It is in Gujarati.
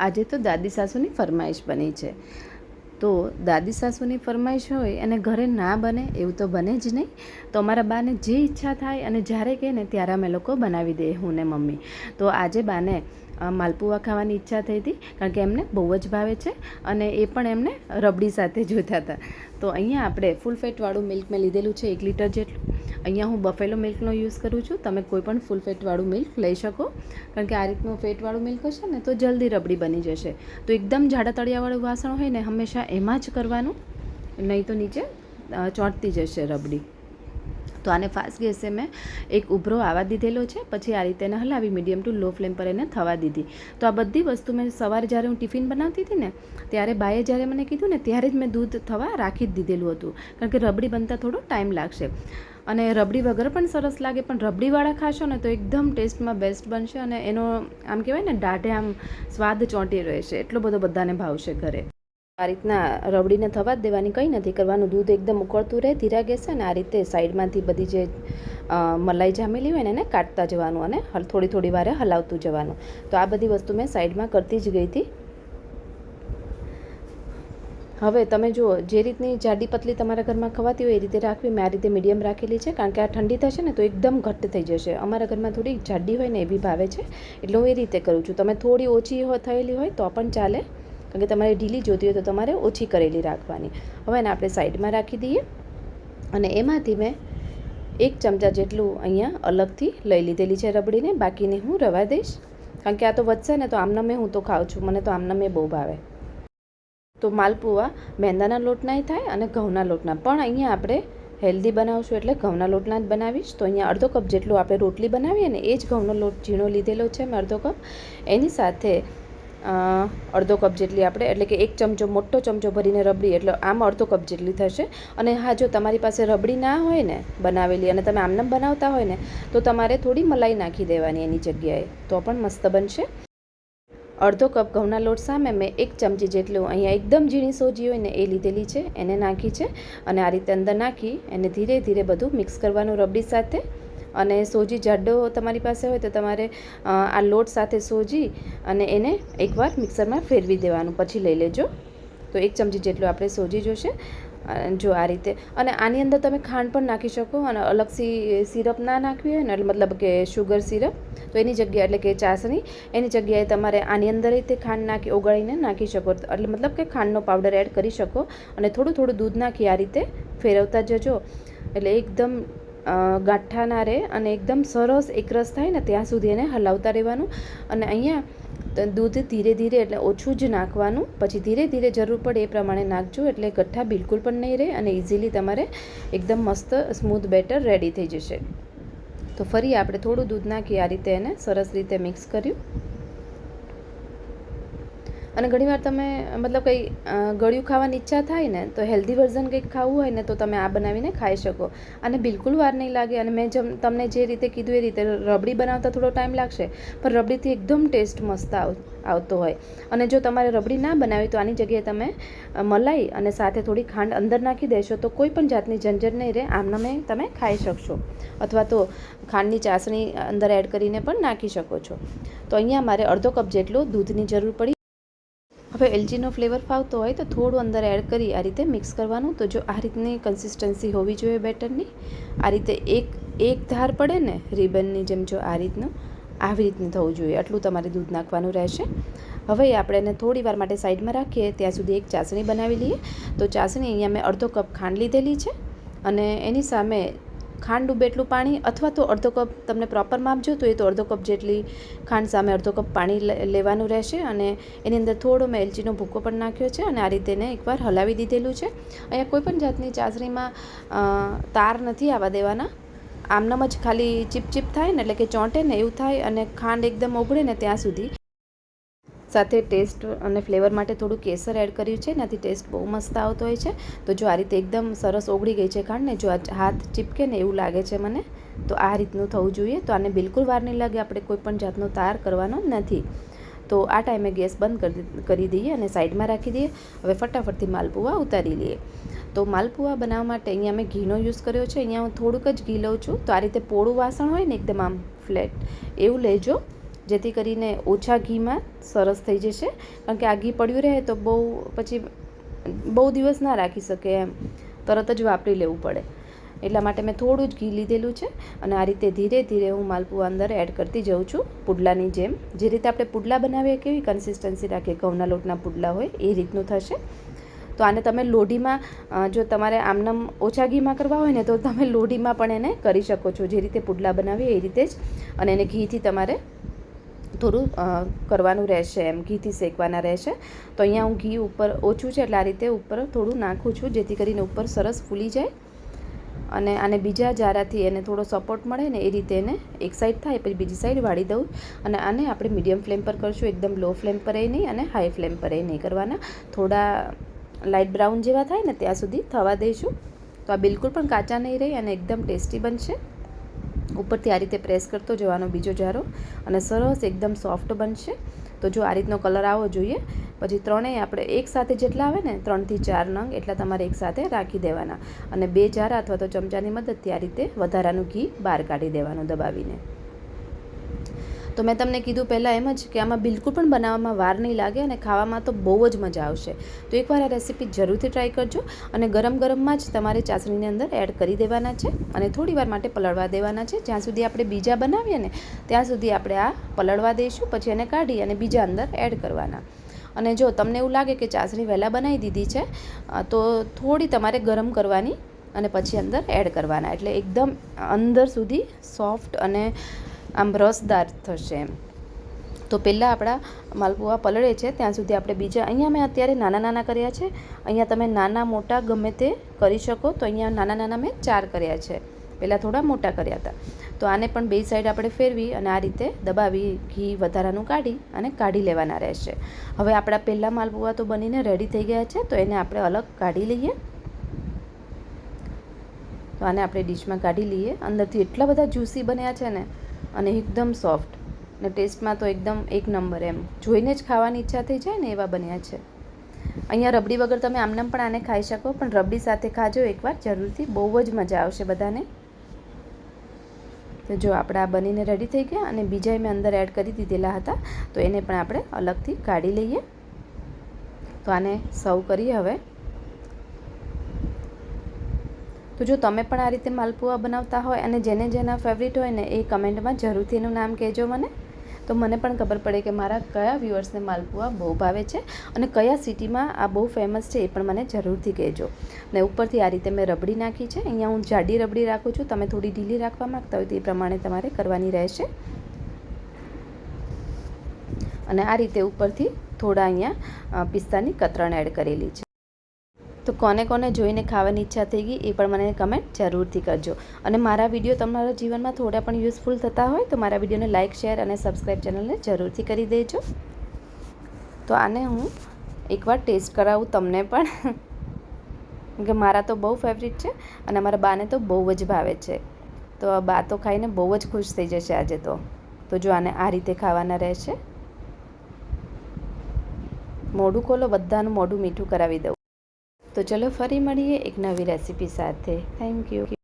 આજે તો દાદી સાસુની ફરમાઈશ બની છે. તો દાદી સાસુની ફરમાઈશ હોય અને ઘરે ના બને એવું તો બને જ નહીં. તો અમારા બાને જે ઈચ્છા થાય અને જ્યારે કહે ને ત્યારે અમે લોકો બનાવી દઈએ, હું ને મમ્મી. તો આજે બાને માલપુઆ ખાવાની ઈચ્છા થઈ હતી, કારણ કે એમને બહુ જ ભાવે છે અને એ પણ એમને રબડી સાથે જોઈતા હતા. તો અહીંયા આપણે ફૂલ ફેટવાળું મિલ્ક મેં લીધેલું છે 1 લીટર જેટલું. અહીંયા હું બફેલો મિલ્કનો યુઝ કરું છું. તમે કોઈ પણ ફૂલ ફેટવાળું મિલ્ક લઈ શકો, કારણ કે આ રીતનું ફેટવાળું મિલ્ક હશે ને તો જલ્દી રબડી બની જશે. તો એકદમ જાડા તળિયાવાળું વાસણ હોય ને હંમેશા એમાં જ કરવાનું, નહીં તો નીચે ચોંટતી જશે રબડી. તો આને ફાસ્ટ ગેસે મેં એક ઉભરો આવવા દીધેલો છે. પછી આ રીતે એને હલાવી મીડિયમ ટુ લો ફ્લેમ પર એને થવા દીધી. તો આ બધી વસ્તુ મેં સવારે જ્યારે હું ટિફિન બનાવતી હતી ને ત્યારે બાએ જ્યારે મને કીધું ને ત્યારે જ મેં દૂધ થવા રાખી જ દીધેલું હતું, કારણ કે રબડી બનતા થોડો ટાઈમ લાગશે. અને રબડી વગર પણ સરસ લાગે, પણ રબડીવાળા ખાશો ને તો એકદમ ટેસ્ટમાં બેસ્ટ બનશે અને એનો આમ કહેવાય ને દાઢે આમ સ્વાદ ચોંટી રહેશે, એટલો બધો બધાને ભાવશે ઘરે. આ રીતના રબડીને થવા જ દેવાની, કંઈ નથી કરવાનું. દૂધ એકદમ ઉકળતું રહે ધીરા ગેસે, અને આ રીતે સાઈડમાંથી બધી જે મલાઈ જામેલી હોય ને એને કાઢતા જવાનું અને થોડી થોડી વારે હલાવતું જવાનું. તો આ બધી વસ્તુ મેં સાઈડમાં કરતી જ ગઈ હતી. હવે તમે જુઓ, જે રીતની જાડી પતલી તમારા ઘરમાં ખવાતી હોય એ રીતે રાખવી. મેં આ રીતે મીડિયમ રાખેલી છે, કારણ કે આ ઠંડી થશે ને તો એકદમ ઘટ્ટ થઈ જશે. અમારા ઘરમાં થોડી જાડી હોય ને એવી ભાવે છે, એટલે હું એ રીતે કરું છું. તમે થોડી ઓછી થયેલી હોય તો પણ ચાલે, કારણ કે તમારે ઢીલી જોતી હોય તો તમારે ઓછી કરેલી રાખવાની. હવે એને આપણે સાઈડમાં રાખી દઈએ અને એમાંથી મેં 1 ચમચા જેટલું અહીંયા અલગથી લઈ લીધેલી છે રબડીને. બાકીની હું રવા દઈશ, કારણ કે આ તો વધશે ને તો આમનામે હું તો ખાઉં છું, મને તો આમનામે બહુ ભાવે. તો માલપુઆ મેંદાના લોટનાય થાય અને ઘઉંના લોટના, પણ અહીંયા આપણે હેલ્ધી બનાવશું એટલે ઘઉંના લોટના જ બનાવીશ. તો અહીંયા અડધો કપ જેટલું આપણે રોટલી બનાવીએ ને એ જ ઘઉંનો લોટ ઝીણો લીધેલો છે મેં, અડધો કપ. એની સાથે અડધો કપ જેટલી આપણે, એટલે કે 1 ચમચો, મોટો ચમચો ભરીને રબડી, એટલે આમ અડધો કપ જેટલી થશે. અને હા, જો તમારી પાસે રબડી ના હોય ને બનાવેલી અને તમે આમનામ બનાવતા હોય ને તો તમારે થોડી મલાઈ નાખી દેવાની એની જગ્યાએ, તો પણ મસ્ત બનશે. અડધો કપ ઘઉંના લોટ સામે મેં 1 ચમચી જેટલું અહીંયા એકદમ ઝીણી સોજી હોય ને એ લીધેલી છે, એને નાખી છે. અને આ રીતે અંદર નાખી એને ધીરે ધીરે બધું મિક્સ કરવાનું રબડી સાથે. અને સોજી જાડો તમારી પાસે હોય તો તમારે આ લોટ સાથે સોજી અને એને એકવાર મિક્સરમાં ફેરવી દેવાનું, પછી લઈ લેજો. તો 1 ચમચી જેટલું આપણે સોજી જોશે. જો આ રીતે. અને આની અંદર તમે ખાંડ પણ નાખી શકો, અને અલગથી સિરપ ના નાખવી હોય ને, મતલબ કે શુગર સિરપ, તો એની જગ્યાએ, એટલે કે ચાસણી, એની જગ્યાએ તમારે આની અંદર તે ખાંડ નાખી ઓગાળીને નાખી શકો, એટલે મતલબ કે ખાંડનો પાવડર એડ કરી શકો. અને થોડું થોડું દૂધ નાખી આ રીતે ફેરવતા જજો, એટલે એકદમ ગાંઠા ના રહે અને એકદમ સરસ એકરસ થાય ને ત્યાં સુધી એને હલાવતા રહેવાનું. અને અહીંયા દૂધ ધીરે ધીરે, એટલે ઓછું જ નાખવાનું, પછી ધીરે ધીરે જરૂર પડે એ પ્રમાણે નાખજો, એટલે ગઠ્ઠા બિલકુલ પણ નહીં રહે અને ઇઝીલી તમારે એકદમ મસ્ત સ્મૂથ બેટર રેડી થઈ જશે. તો ફરી આપણે થોડું દૂધ નાખી આ રીતે એને સરસ રીતે મિક્સ કર્યું. અને ઘણીવાર તમે મતલબ કંઈ ગળ્યું ખાવાની ઈચ્છા થાય ને તો હેલ્ધી વર્ઝન કંઈક ખાવું હોય ને તો તમે આ બનાવીને ખાઈ શકો. અને બિલકુલ વાર નહીં લાગે. અને મેં તમને જે રીતે કીધું એ રીતે રબડી બનાવતા થોડો ટાઈમ લાગશે, પણ રબડીથી એકદમ ટેસ્ટ મસ્ત આવતો હોય. અને જો તમારે રબડી ના બનાવી તો આની જગ્યાએ તમે મલાઈ અને સાથે થોડી ખાંડ અંદર નાખી દેશો તો કોઈ પણ જાતની ઝંઝટ નહીં રહે, આમનામે તમે ખાઈ શકશો. અથવા તો ખાંડની ચાસણી અંદર એડ કરીને પણ નાખી શકો છો. તો અહીંયા મારે અડધો કપ જેટલું દૂધની જરૂર પડી. હવે એલચીનો ફ્લેવર ફાવતો હોય તો થોડું અંદર એડ કરી આ રીતે મિક્સ કરવાનું. તો જો આ રીતની કન્સિસ્ટન્સી હોવી જોઈએ બેટરની, આ રીતે એક ધાર પડે ને રિબનની જેમ, જો આ રીતનું આવી રીતનું થવું જોઈએ, આટલું તમારે દૂધ નાખવાનું રહેશે. હવે આપણે એને થોડી વાર માટે સાઈડમાં રાખીએ, ત્યાં સુધી એક ચાસણી બનાવી લઈએ. તો ચાસણી અહીંયા મેં અડધો કપ ખાંડ લીધેલી છે, અને એની સામે ખાંડ ડૂબે એટલું પાણી, અથવા તો અડધો કપ તમને પ્રોપર માપ જોતું હોય તો અડધો કપ જેટલી ખાંડ સામે અડધો કપ પાણી લેવાનું રહેશે. અને એની અંદર થોડો મેં એલચીનો ભૂકો પણ નાખ્યો છે, અને આ રીતે એને એકવાર હલાવી દીધેલું છે. અહીંયા કોઈપણ જાતની ચાસણીમાં તાર નથી આવવા દેવાના, આમનામ જ ખાલી ચીપચીપ થાય ને, એટલે કે ચોંટે ને એવું થાય, અને ખાંડ એકદમ ઓગળે ને ત્યાં સુધી. સાથે ટેસ્ટ અને ફ્લેવર માટે થોડું કેસર એડ કર્યું છે, એનાથી ટેસ્ટ બહુ મસ્ત આવતો હોય છે. તો જો આ રીતે એકદમ સરસ ઓગળી ગઈ છે ખાંડ ને, જો આ હાથ ચીપકે ને એવું લાગે છે મને, તો આ રીતનું થવું જોઈએ. તો આને બિલકુલ વાર નહીં લાગે, આપણે કોઈ પણ જાતનો તાર કરવાનો નથી. તો આ ટાઈમે ગેસ બંધ કરી દઈએ અને સાઈડમાં રાખી દઈએ. હવે ફટાફટથી માલપુઆ ઉતારી લઈએ. તો માલપુઆ બનાવવા માટે અહીંયા મેં ઘીનો યુઝ કર્યો છે. અહીંયા હું થોડુંક જ ઘી લઉં છું. તો આ રીતે પોળું વાસણ હોય ને એકદમ આમ ફ્લેટ એવું લેજો, જેથી કરીને ઓછા ઘીમાં સરસ થઈ જશે. કારણ કે આ ઘી પડ્યું રહે તો પછી બહુ દિવસ ના રાખી શકે એમ, તરત જ વાપરી લેવું પડે. એટલા માટે મેં થોડું જ ઘી લીધેલું છે અને આ રીતે ધીરે ધીરે હું માલપુઆ અંદર એડ કરતી જાઉં છું, પુડલાની જેમ. જે રીતે આપણે પુડલા બનાવીએ કેવી કન્સિસ્ટન્સી રાખીએ, ઘઉંના લોટના પુડલા હોય એ રીતનું થશે. તો આને તમે લોઢીમાં, જો તમારે આમનામ ઓછા ઘીમાં કરવા હોય ને તો તમે લોઢીમાં પણ એને કરી શકો છો, જે રીતે પુડલા બનાવીએ એ રીતે જ. અને એને ઘીથી તમારે થોડું કરવાનું રહેશે, એમ ઘીથી શેકવાના રહેશે. તો અહીંયા હું ઘી ઉપર ઓછું છે એટલે આ રીતે ઉપર થોડું નાખું છું, જેથી કરીને ઉપર સરસ ફૂલી જાય. અને આને બીજા જારાથી એને થોડો સપોર્ટ મળે ને એ રીતે એને એક સાઈડ થાય પછી બીજી સાઈડ વાળી દઉં. અને આને આપણે મીડિયમ ફ્લેમ પર કરશું, એકદમ લો ફ્લેમ પર એ નહીં અને હાઈ ફ્લેમ પર એ નહીં કરવાના. થોડા લાઇટ બ્રાઉન જેવા થાય ને ત્યાં સુધી થવા દઈશું. તો આ બિલકુલ પણ કાચા નહીં રહે અને એકદમ ટેસ્ટી બનશે. ઉપરથી આ રીતે પ્રેસ કરતો જવાનો બીજો જારો અને સરસ એકદમ સોફ્ટ બનશે. તો જો આ રીતનો કલર આવવો જોઈએ. પછી ત્રણેય આપણે એકસાથે જેટલા આવે ને 3 થી 4 નંગ એટલા તમારે એકસાથે રાખી દેવાના અને 2 જારા અથવા તો ચમચાની મદદથી આ રીતે વધારાનું ઘી બહાર કાઢી દેવાનું દબાવીને. તો મેં તમને કીધું પહેલાં એમ જ કે આમાં બિલકુલ પણ બનાવવામાં વાર નહીં લાગે અને ખાવામાં તો બહુ જ મજા આવશે. તો એકવાર આ રેસીપી જરૂરથી ટ્રાય કરજો. અને ગરમ ગરમમાં જ તમારે ચાસણીની અંદર એડ કરી દેવાના છે અને થોડી વાર માટે પલળવા દેવાના છે. જ્યાં સુધી આપણે બીજા બનાવીએ ને ત્યાં સુધી આપણે આ પલળવા દઈશું, પછી એને કાઢી અને બીજા અંદર એડ કરવાના. અને જો તમને એવું લાગે કે ચાસણી વહેલા બનાવી દીધી છે તો થોડી તમારે ગરમ કરવાની અને પછી અંદર એડ કરવાના, એટલે એકદમ અંદર સુધી સોફ્ટ અને આમ રસદાર થશે એમ. તો પહેલાં આપણા માલપુઆ પલળે છે ત્યાં સુધી આપણે બીજા, અહીંયા મેં અત્યારે નાના નાના કર્યા છે. અહીંયા તમે નાના મોટા ગમે તે કરી શકો. તો અહીંયા નાના નાના મેં 4 કર્યા છે, પહેલાં થોડા મોટા કર્યા હતા. તો આને પણ બે સાઈડ આપણે ફેરવી અને આ રીતે દબાવી ઘી વધારાનું કાઢી અને કાઢી લેવાના રહેશે. હવે આપણા પહેલાં માલપુઆ તો બનીને રેડી થઈ ગયા છે, તો એને આપણે અલગ કાઢી લઈએ. તો આને આપણે ડીશમાં કાઢી લઈએ. અંદરથી એટલા બધા જ્યુસી બન્યા છે ને અને એકદમ સોફ્ટ ને ટેસ્ટમાં તો એકદમ એક નંબર, એમ જોઈને જ ખાવાની ઈચ્છા થઈ જાય ને એવા બન્યા છે. અહીંયા રબડી વગર તમે આમનામ પણ આને ખાઈ શકો, પણ રબડી સાથે ખાજો એકવાર જરૂરથી, બહુ જ મજા આવશે બધાને. તો જો આપણા બનીને રેડી થઈ ગયા અને બીજા મેં અંદર એડ કરી દીધેલા હતા, તો એને પણ આપણે અલગથી કાઢી લઈએ. તો આને સર્વ કરીએ હવે. તો જો તમે પણ આ રીતે માલપુઆ બનાવતા હોય અને જેના ફેવરિટ હોય ને એ કમેન્ટમાં જરૂરથી એનું નામ કહેજો મને. તો મને પણ ખબર પડે કે મારા કયા વ્યુઅર્સને માલપુઆ બહુ ભાવે છે અને કયા સિટીમાં આ બહુ ફેમસ છે એ પણ મને જરૂરથી કહેજો. ને ઉપરથી આ રીતે મેં રબડી નાખી છે. અહીંયા હું જાડી રબડી રાખું છું, તમે થોડી ઢીલી રાખવા માગતા હોય તો એ પ્રમાણે તમારે કરવાની રહેશે. અને આ રીતે ઉપરથી થોડા અહીંયા પિસ્તાની કતરણ એડ કરેલી છે. તો કોને કોને જોઈને ખાવાની ઈચ્છા થઈ ગઈ એ પણ મને કમેન્ટ જરૂરથી કરજો. અને મારા વિડીયો તમારા જીવનમાં થોડા પણ યુઝફુલ થતા હોય તો મારા વિડીયોને લાઇક, શેર અને સબસ્ક્રાઈબ ચેનલને જરૂરથી કરી દેજો. તો આને હું એકવાર ટેસ્ટ કરાવું તમને પણ, કે મારા તો બહુ ફેવરિટ છે અને અમારા બાને તો બહુ જ ભાવે છે. તો બા તો ખાઈને બહુ જ ખુશ થઈ જશે આજે તો. તો જો આને આ રીતે ખાવાના રહેશે. મોઢું ખોલો, બધાનું મોઢું મીઠું કરાવી દઉં. તો ચલો ફરી મળીએ એક નવી રેસીપી સાથે. Thank you.